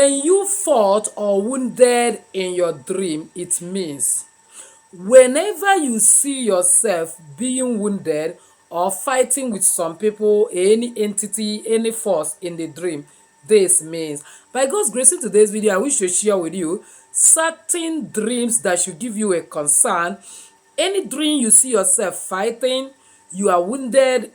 When you fought or wounded in your dream, it means whenever you see yourself being wounded or fighting with some people, any entity, any force in the dream, this means by God's grace in today's video, I wish to share with you certain dreams that should give you a concern. Any dream you see yourself fighting, you are wounded,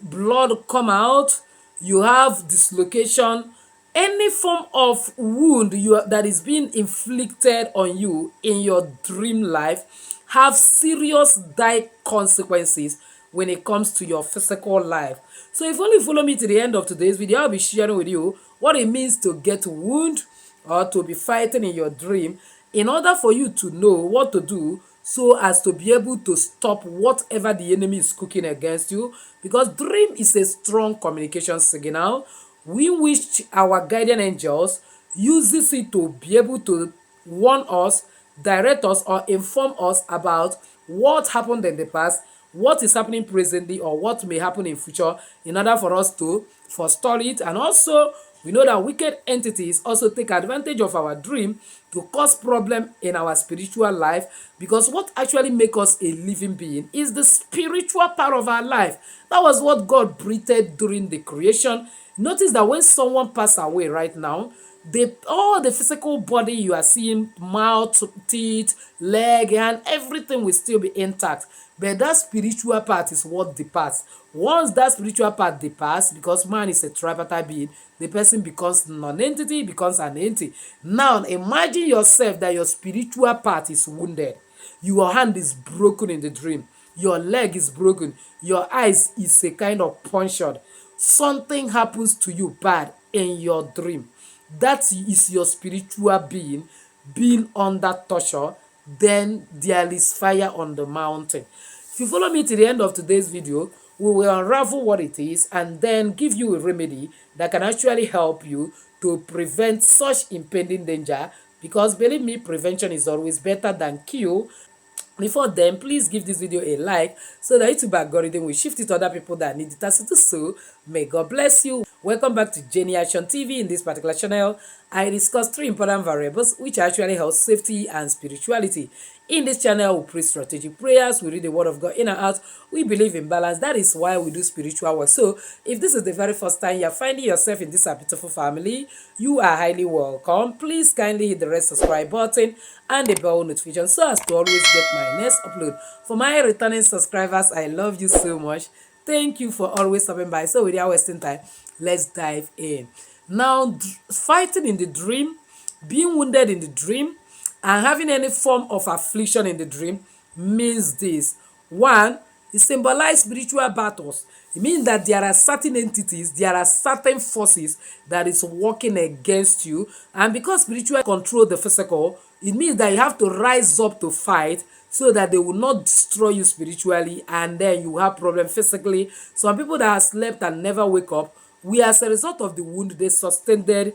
blood come out, you have dislocation, any form of wound that is being inflicted on you in your dream life have serious dire consequences when it comes to your physical life. So if you only follow me to the end of today's video, I'll be sharing with you what it means to get wound or to be fighting in your dream in order for you to know what to do so as to be able to stop whatever the enemy is cooking against you, because dream is a strong communication signal. We wish our guardian angels uses it to be able to warn us, direct us, or inform us about what happened in the past, what is happening presently, or what may happen in future, in order for us to forestall it. And also we know that wicked entities also take advantage of our dream to cause problem in our spiritual life, because what actually makes us a living being is the spiritual part of our life. That was what God breathed during the creation. Notice that when someone passes away right now, all the physical body you are seeing, mouth, teeth, leg, and everything will still be intact. But that spiritual part is what departs. Once that spiritual part departs, because man is a tripartite being, the person becomes non-entity, becomes an entity. Now imagine yourself that your spiritual part is wounded. Your hand is broken in the dream. Your leg is broken. Your eyes is a kind of punctured. Something happens to you bad in your dream. That is your spiritual being under torture. Then there is fire on the mountain. If you follow me to the end of today's video, we will unravel what it is and then give you a remedy that can actually help you to prevent such impending danger, because believe me, prevention is always better than cure. Before then, please give this video a like so that YouTube algorithm will shift it to other people that need it as it is so. May God bless you. Welcome back to Jenny Action TV. In this particular channel, I discuss three important variables which actually help safety and spirituality. In this channel, we pray strategic prayers, we read the word of God in and out, we believe in balance. That is why we do spiritual work. So if this is the very first time you're finding yourself in this beautiful family, you are highly welcome. Please kindly hit the red subscribe button and the bell notification so as to always get my next upload. For my returning subscribers, I love you so much. Thank you for always stopping by. So without wasting time, let's dive in. Now, fighting in the dream, being wounded in the dream, and having any form of affliction in the dream means this. One, it symbolizes spiritual battles. It means that there are certain entities, there are certain forces that is working against you. And because spiritual control the physical, it means that you have to rise up to fight so that they will not destroy you spiritually and then you have problem physically. Some people that have slept and never wake up, we as a result of the wound they sustained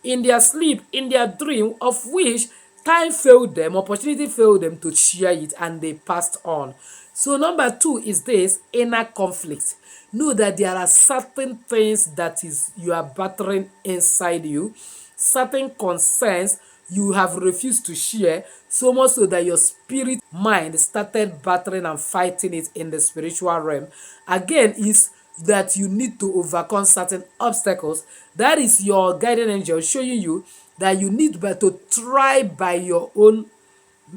in their sleep, in their dream, of which time failed them, opportunity failed them to share it, and they passed on. So number two is this inner conflict. Know that there are certain things that you are battering inside you, certain concerns you have refused to share, so much so that your spirit mind started battering and fighting it in the spiritual realm. Again, is that you need to overcome certain obstacles. That is your guardian angel showing you that you need to try by your own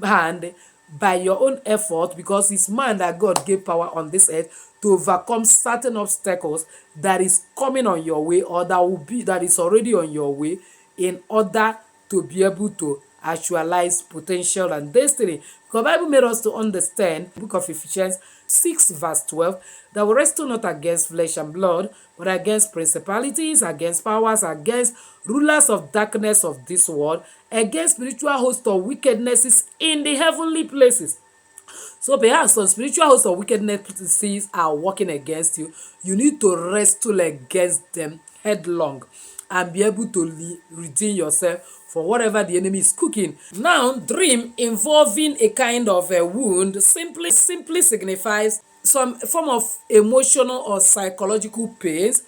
hand, by your own effort, because it's man that God gave power on this earth to overcome certain obstacles that is coming on your way, or that is already on your way, in order to be able to actualize potential and destiny. Because the Bible made us to understand, book of Ephesians 6 verse 12, that we wrestle not against flesh and blood, but against principalities, against powers, against rulers of darkness of this world, against spiritual hosts of wickednesses in the heavenly places. So perhaps some spiritual hosts of wickednesses are working against you. You need to wrestle against them headlong and be able to redeem yourself for whatever the enemy is cooking. Now, dream involving a kind of a wound simply signifies some form of emotional or psychological pains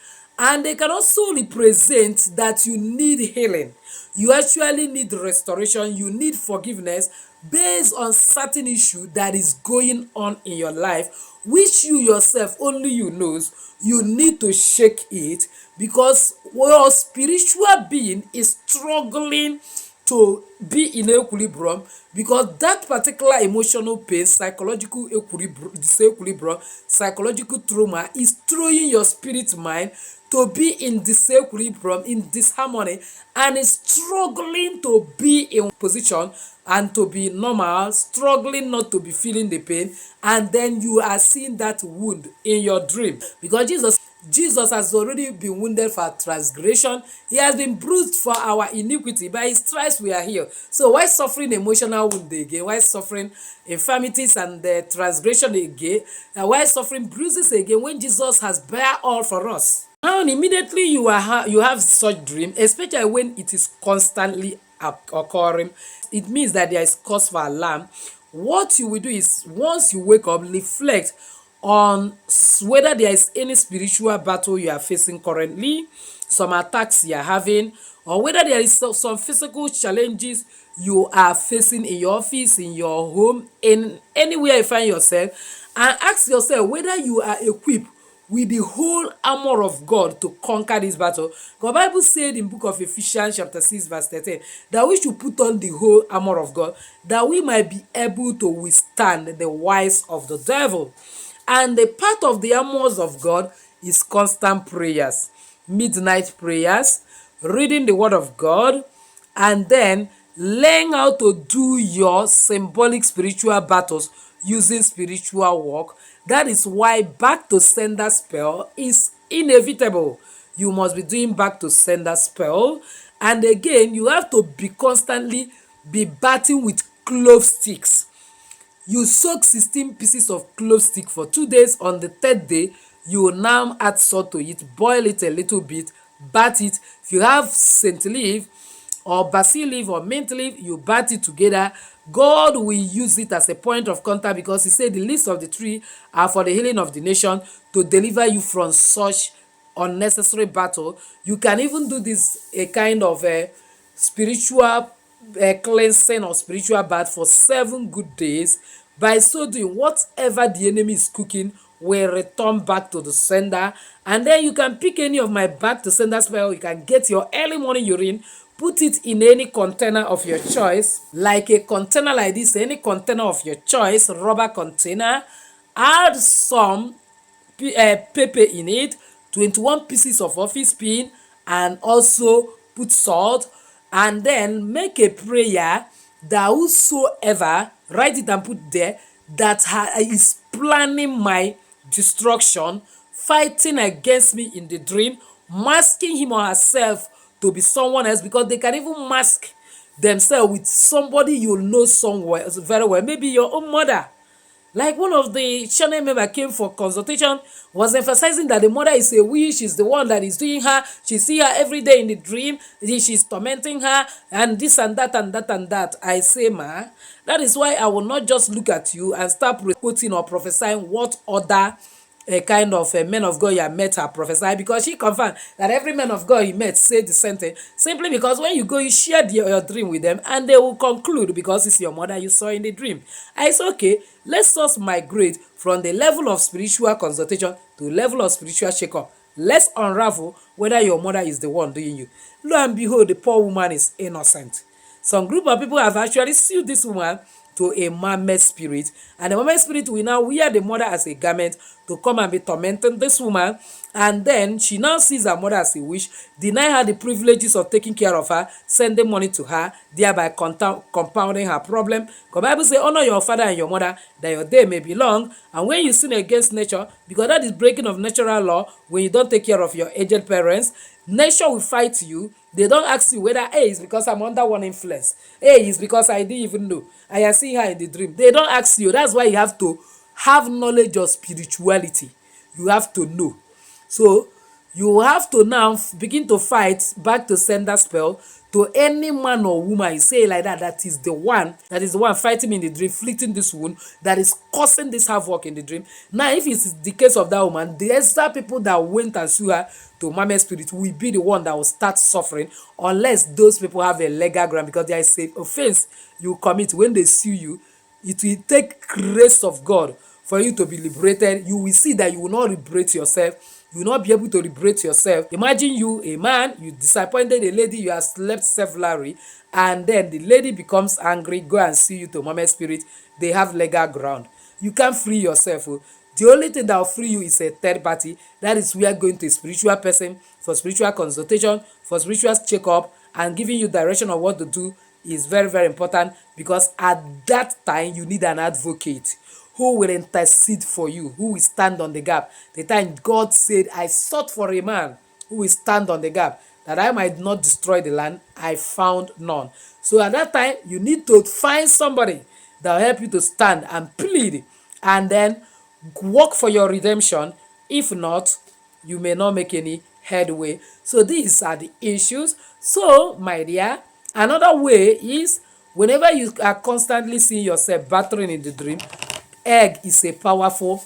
And they can also represent that you need healing. You actually need restoration. You need forgiveness based on certain issue that is going on in your life, which you yourself, only you knows. You need to shake it because your spiritual being is struggling to be in equilibrium, because that particular emotional pain, psychological disequilibrium, psychological trauma is throwing your spirit mind to be in disequilibrium, in disharmony, and is struggling to be in position and to be normal, struggling not to be feeling the pain. And then you are seeing that wound in your dream, because Jesus has already been wounded for our transgression. He has been bruised for our iniquity. By his stripes we are healed. So why suffering emotional wound again? Why suffering infirmities and the transgression again? And why suffering bruises again when Jesus has bear all for us? Now immediately you have such dream, especially when it is constantly occurring, it means that there is cause for alarm. What you will do is, once you wake up, reflect on whether there is any spiritual battle you are facing currently, some attacks you are having, or whether there is some physical challenges you are facing in your office, in your home, in anywhere you find yourself, and ask yourself whether you are equipped with the whole armor of God to conquer this battle. The Bible said in book of Ephesians chapter 6 verse 13 that we should put on the whole armor of God, that we might be able to withstand the wiles of the devil. And the part of the armors of God is constant prayers, midnight prayers, reading the word of God, and then learn how to do your symbolic spiritual battles using spiritual work. That is why back to sender spell is inevitable. You must be doing back to sender spell. And again, you have to be constantly be batting with clove sticks. You soak 16 pieces of clove stick for 2 days. On the third day, you will now add salt to it, boil it a little bit, bat it. If you have scent leaf or basil leaf or mint leaf, you bat it together. God will use it as a point of contact, because he said the leaves of the tree are for the healing of the nation, to deliver you from such unnecessary battle. You can even do this a kind of a spiritual cleansing or spiritual bath for 7 good days. By so doing, whatever the enemy is cooking will return back to the sender. And then you can pick any of my back to sender spell. You can get your early morning urine, put it in any container of your choice, like a container like this, any container of your choice, rubber container. Add some pepper in it, 21 pieces of office pin, and also put salt. And then make a prayer that whosoever, write it and put there, that is planning my destruction, fighting against me in the dream, masking him or herself to be someone else, because they can even mask themselves with somebody you know somewhere very well, maybe your own mother. Like one of the channel member came for consultation, was emphasizing that the mother is a witch, she's the one that is doing her, she see her every day in the dream, she's tormenting her, and this and that and that and that. I say, ma, that is why I will not just look at you and start quoting or prophesying what other a kind of a men of God you met her prophesy, because she confirmed that every man of God he met said the same thing, simply because when you go, you share your dream with them, and they will conclude because it's your mother you saw in the dream. I say, okay, let's just migrate from the level of spiritual consultation to level of spiritual shake-up. Let's unravel whether your mother is the one doing you. Lo and behold, the poor woman is innocent. Some group of people have actually sued this woman to a mermaid spirit, and the mermaid spirit will now wear the mother as a garment to come and be tormenting this woman. And then she now sees her mother as a witch, deny her the privileges of taking care of her, sending money to her, thereby compounding her problem. The Bible says, honor your father and your mother, that your day may be long. And when you sin against nature, because that is breaking of natural law, when you don't take care of your aged parents, nature will fight you. They don't ask you whether, hey, it's because I'm under one influence, hey, it's because I didn't even know, I am seeing her in the dream. They don't ask you. That's why you have to have knowledge of spirituality. You have to know. So You have to now begin to fight back to sender spell to any man or woman, you say it like that, that is the one fighting me in the dream, inflicting this wound, that is causing this havoc in the dream. Now if it's the case of that woman, the extra people that went and sue her to Mama Spirit will be the one that will start suffering, unless those people have a legal ground, because there is a offense you commit. When they sue you, it will take grace of God for you to be liberated. You will see that you will not liberate yourself. You will not be able to liberate yourself. Imagine you, a man, you disappointed a lady, you have slept severally, and then the lady becomes angry, go and see you to Mama Spirit. They have legal ground. You can't free yourself. Oh. The only thing that will free you is a third party. That is where going to a spiritual person for spiritual consultation, for spiritual checkup, and giving you direction of what to do is very, very important, because at that time you need an advocate who will intercede for you, who will stand on the gap. The time God said, I sought for a man who will stand on the gap, that I might not destroy the land, I found none. So at that time, you need to find somebody that will help you to stand and plead, and then work for your redemption. If not, you may not make any headway. So these are the issues. So, my dear, another way is, whenever you are constantly seeing yourself battering in the dream, egg is a powerful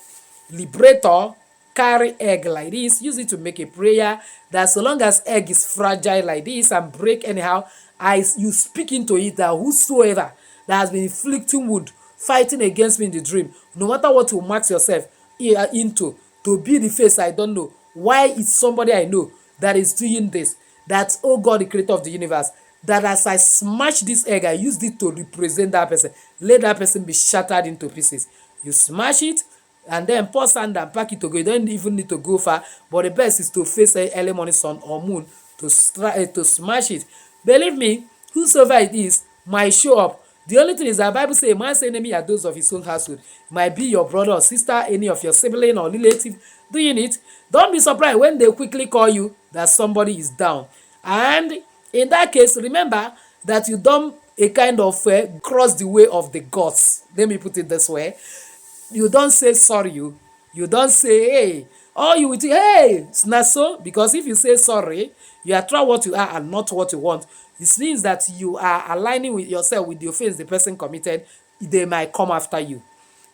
liberator. Carry egg like this, use it to make a prayer, that so long as egg is fragile like this and break anyhow, you speak into it, that whosoever that has been inflicting wound, fighting against me in the dream, no matter what you mark yourself into, to be the face I don't know, why is somebody I know that is doing this, that, oh God, the creator of the universe, that as I smash this egg, I used it to represent that person, let that person be shattered into pieces. You smash it, and then pour sand and pack it to go. You don't even need to go far, but the best is to face early morning sun or moon to smash it. Believe me, whosoever it is might show up. The only thing is that Bible says a man's enemy are those of his own household. It might be your brother or sister, any of your sibling or relative doing it. Don't be surprised when they quickly call you that somebody is down. And in that case, remember that you don't a kind of cross the way of the gods. Let me put it this way. You don't say sorry, you don't say hey, or you will say hey, it's not so, because if you say sorry, you attract what you are and not what you want. It means that you are aligning with yourself with the offense the person committed. They might come after you.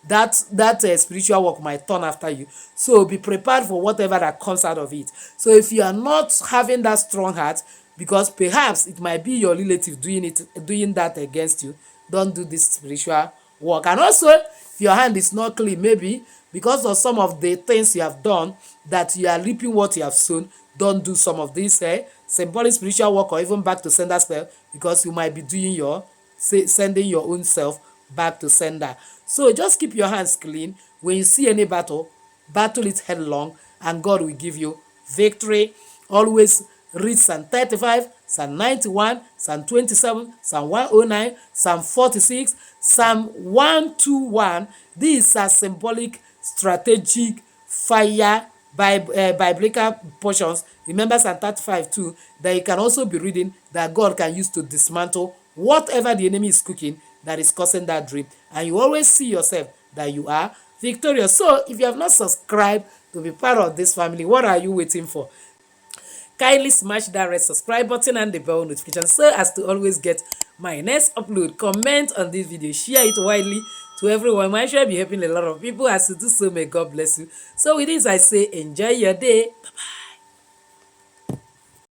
That spiritual work might turn after you. So be prepared for whatever that comes out of it. So if you are not having that strong heart, because perhaps it might be your relative doing that against you, don't do this spiritual work. And also, if your hand is not clean, maybe because of some of the things you have done, that you are reaping what you have sown, don't do some of this symbolic spiritual work, or even back to sender spell, because you might be doing sending your own self back to sender. So just keep your hands clean. When you see any battle it headlong, and God will give you victory. Always read Psalm 35, Psalm 91, Psalm 27, Psalm 109, Psalm 46, Psalm 121. These are symbolic, strategic, fire, biblical portions. Remember Psalm 35 too, that you can also be reading, that God can use to dismantle whatever the enemy is cooking that is causing that dream. And you always see yourself that you are victorious. So if you have not subscribed to be part of this family, what are you waiting for? Kindly smash that red subscribe button and the bell notification so as to always get my next upload. Comment on this video, share it widely to everyone. I'm sure be helping a lot of people. As you do so, may God bless you. So with this, I say enjoy your day. Bye-bye.